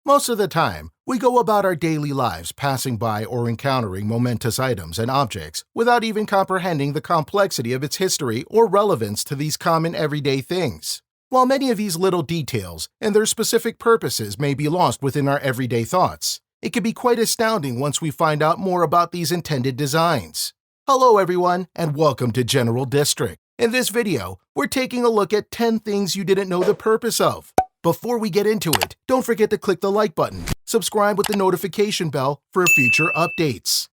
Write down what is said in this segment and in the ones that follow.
Most of the time, we go about our daily lives passing by or encountering momentous items and objects without even comprehending the complexity of its history or relevance to these common everyday things. While many of these little details and their specific purposes may be lost within our everyday thoughts, it can be quite astounding once we find out more about these intended designs. Hello everyone, and welcome to General District. In this video, we're taking a look at 10 things you didn't know the purpose of. Before we get into it, don't forget to click the like button, subscribe with the notification bell for future updates.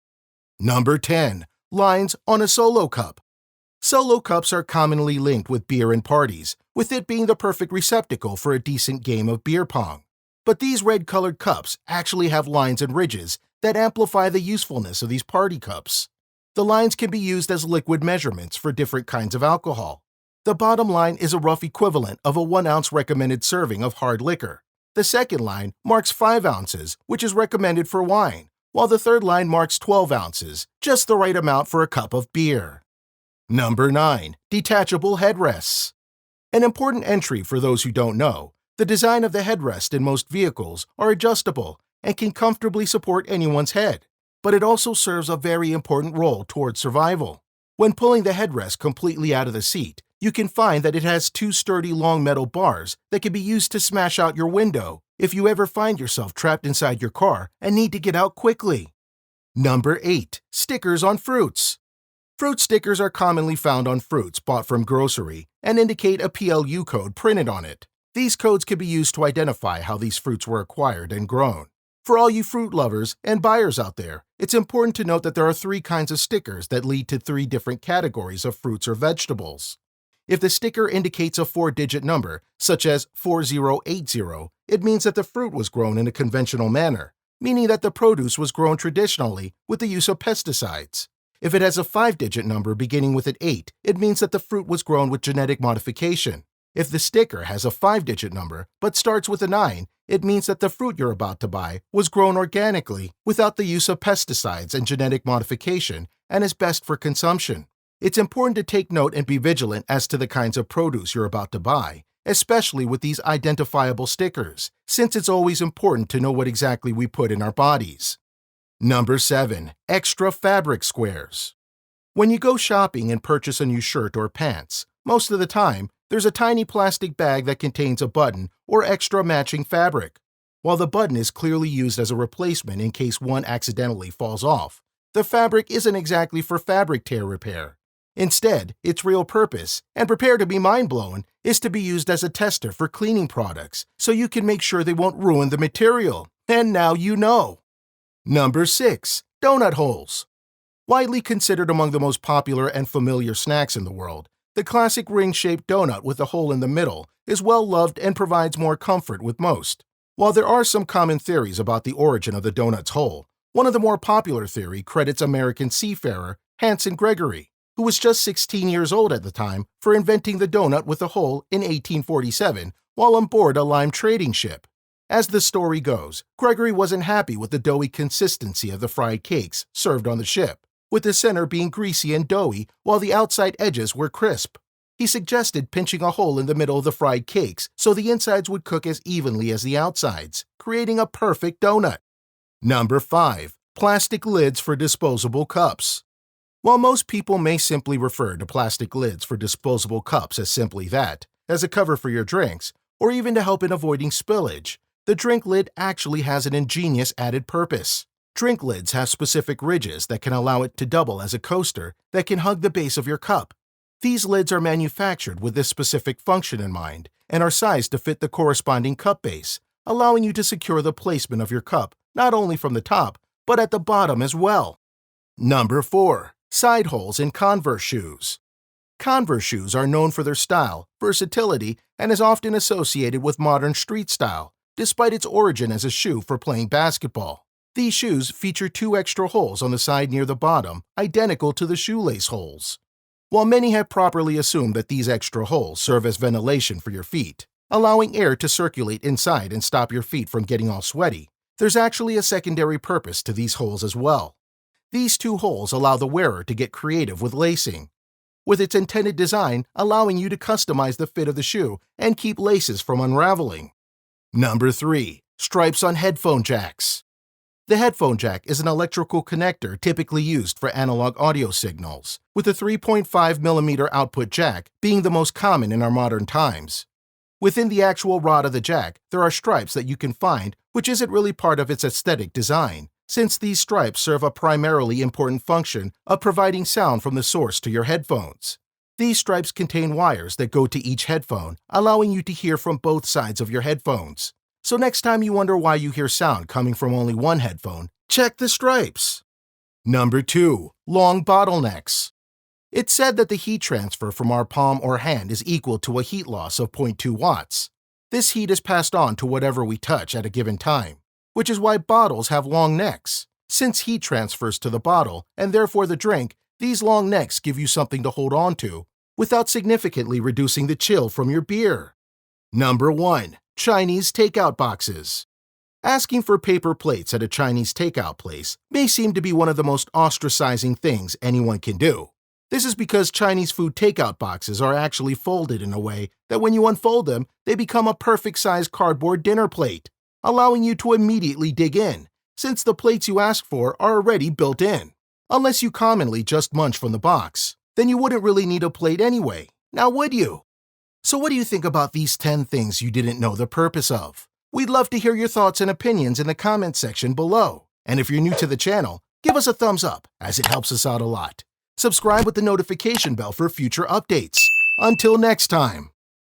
Number 10. Lines on a solo cup. Solo cups are commonly linked with beer and parties, with it being the perfect receptacle for a decent game of beer pong. But these red-colored cups actually have lines and ridges that amplify the usefulness of these party cups. The lines can be used as liquid measurements for different kinds of alcohol. The bottom line is a rough equivalent of a 1-ounce recommended serving of hard liquor. The second line marks 5 ounces, which is recommended for wine, while the third line marks 12 ounces, just the right amount for a cup of beer. Number 9. Detachable headrests. An important entry for those who don't know, the design of the headrest in most vehicles are adjustable and can comfortably support anyone's head, but it also serves a very important role towards survival. When pulling the headrest completely out of the seat, you can find that it has 2 sturdy long metal bars that can be used to smash out your window if you ever find yourself trapped inside your car and need to get out quickly. Number 8. Stickers on fruits. Fruit stickers are commonly found on fruits bought from grocery and indicate a PLU code printed on it. These codes can be used to identify how these fruits were acquired and grown. For all you fruit lovers and buyers out there, it's important to note that there are 3 kinds of stickers that lead to 3 different categories of fruits or vegetables. If the sticker indicates a 4-digit number, such as 4080, it means that the fruit was grown in a conventional manner, meaning that the produce was grown traditionally with the use of pesticides. If it has a 5-digit number beginning with an 8, it means that the fruit was grown with genetic modification. If the sticker has a 5-digit number but starts with a 9, it means that the fruit you're about to buy was grown organically without the use of pesticides and genetic modification and is best for consumption. It's important to take note and be vigilant as to the kinds of produce you're about to buy, especially with these identifiable stickers, since it's always important to know what exactly we put in our bodies. Number 7. Extra fabric squares. When you go shopping and purchase a new shirt or pants, most of the time, there's a tiny plastic bag that contains a button or extra matching fabric. While the button is clearly used as a replacement in case one accidentally falls off, the fabric isn't exactly for fabric tear repair. Instead, its real purpose, and prepare to be mind-blown, is to be used as a tester for cleaning products so you can make sure they won't ruin the material. And now you know. Number 6. Donut holes. Widely considered among the most popular and familiar snacks in the world, the classic ring-shaped donut with a hole in the middle is well-loved and provides more comfort with most. While there are some common theories about the origin of the donut's hole, one of the more popular theory credits American seafarer Hanson Gregory, who was just 16 years old at the time, for inventing the donut with a hole in 1847 while on board a lime trading ship. As the story goes, Gregory wasn't happy with the doughy consistency of the fried cakes served on the ship, with the center being greasy and doughy while the outside edges were crisp. He suggested pinching a hole in the middle of the fried cakes so the insides would cook as evenly as the outsides, creating a perfect donut. Number 5. Plastic lids for disposable cups. While most people may simply refer to plastic lids for disposable cups as simply that, as a cover for your drinks, or even to help in avoiding spillage, the drink lid actually has an ingenious added purpose. Drink lids have specific ridges that can allow it to double as a coaster that can hug the base of your cup. These lids are manufactured with this specific function in mind and are sized to fit the corresponding cup base, allowing you to secure the placement of your cup not only from the top, but at the bottom as well. Number 4. Side holes in Converse shoes. Converse shoes are known for their style, versatility, and is often associated with modern street style, despite its origin as a shoe for playing basketball. These shoes feature 2 extra holes on the side near the bottom, identical to the shoelace holes. While many have properly assumed that these extra holes serve as ventilation for your feet, allowing air to circulate inside and stop your feet from getting all sweaty, there's actually a secondary purpose to these holes as well. These 2 holes allow the wearer to get creative with lacing, with its intended design allowing you to customize the fit of the shoe and keep laces from unraveling. Number 3. Stripes on headphone jacks. The headphone jack is an electrical connector typically used for analog audio signals, with a 3.5mm output jack being the most common in our modern times. Within the actual rod of the jack, there are stripes that you can find, which isn't really part of its aesthetic design, since these stripes serve a primarily important function of providing sound from the source to your headphones. These stripes contain wires that go to each headphone, allowing you to hear from both sides of your headphones. So next time you wonder why you hear sound coming from only one headphone, check the stripes. Number 2. Long bottlenecks. It's said that the heat transfer from our palm or hand is equal to a heat loss of 0.2 watts. This heat is passed on to whatever we touch at a given time, which is why bottles have long necks. Since heat transfers to the bottle, and therefore the drink, these long necks give you something to hold on to, without significantly reducing the chill from your beer. Number 1. Chinese takeout boxes. Asking for paper plates at a Chinese takeout place may seem to be one of the most ostracizing things anyone can do. This is because Chinese food takeout boxes are actually folded in a way that when you unfold them, they become a perfect-sized cardboard dinner plate, allowing you to immediately dig in, since the plates you ask for are already built in. Unless you commonly just munch from the box, then you wouldn't really need a plate anyway, now would you? So what do you think about these 10 things you didn't know the purpose of? We'd love to hear your thoughts and opinions in the comment section below. And if you're new to the channel, give us a thumbs up, as it helps us out a lot. Subscribe with the notification bell for future updates. Until next time.